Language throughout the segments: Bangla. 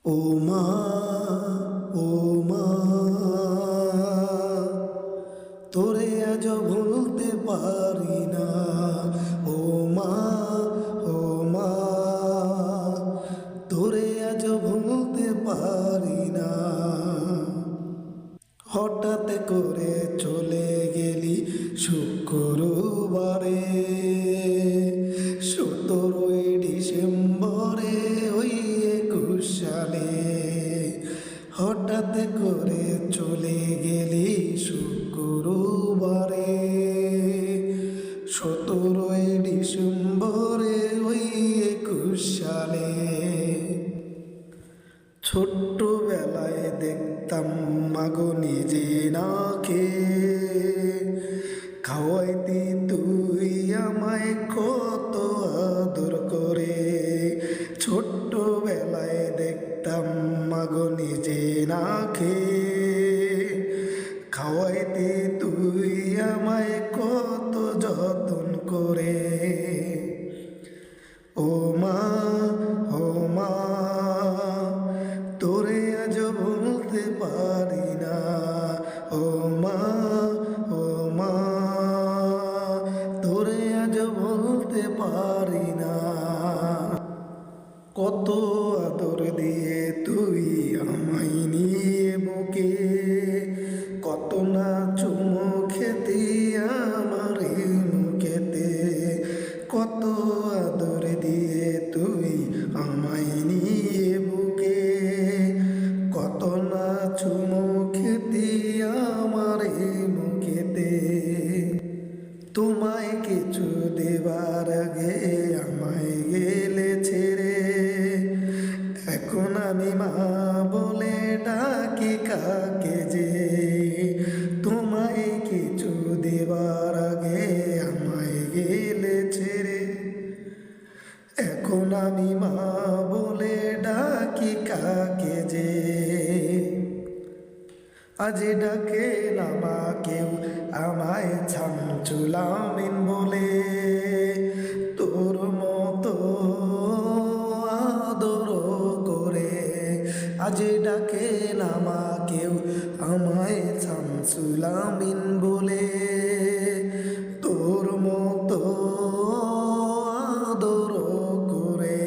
ও মা, ও মা, তোরে আজ ভুলতে পারি না। ও মা, ও মা, তোরে আজ ভুলতে পারি না। হঠাৎ করে চলে গেলি শুক্রবারে, 17ই ডিসেম্বরে ওই 21 সালে। হঠাৎ করে চলে গেলি শুক্রবারে, 17ই ডিসেম্বরে ওই 21 সালে। ছোট্টবেলায় দেখতাম মাগো নিজে না খেয়ে, খাওয়াইতি তুই আমায় কত আদর করে। ছোট্টবেলায় দেখতাম মাগো নিজে না খেয়ে, খাওয়াইতি তুই আমায় কত যত্ন করে। ও মা, ও মা, তোরে আজ বলতে পারি না। ও মা, ও মা, তোরে আজ বলতে পারি না। কত আদর দিয়ে তুই আমায় নিয়ে বুকে, কত না চুমো খেতি আমার মুখেতে। কত আদর দিয়ে তুই আমায় নিয়ে বুকে, কত না চুমো খেতি আমার মুখেতে। তোমায় কিছু দেবার আগে আমায় গেলে ছেড়ে, এখন আমি মা বলে ডাকি কাকে যে। তোমায় কিছু দেবার আগে আমায় গেলে ছেড়ে, এখন আমি মা বলে ডাকি কাকে যে। আজ ডাকে না মা কেউ আমায় ছামচুলামিন বলে, তোর মতো আদর করে। আজ ডাকে না মা কেউ আমায় ছামচুলামিন বলে, তোর মতো আদর করে।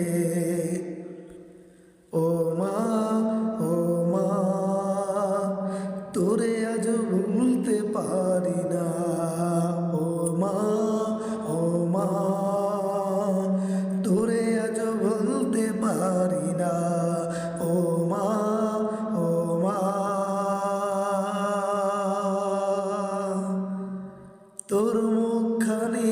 ও মা, ও মা, তোরে আজ ভুলতে পারি না। ও মা, ও মা, তোরে আজ ভুলতে পারি না। ও মা, ও মা, তোর মুখখানি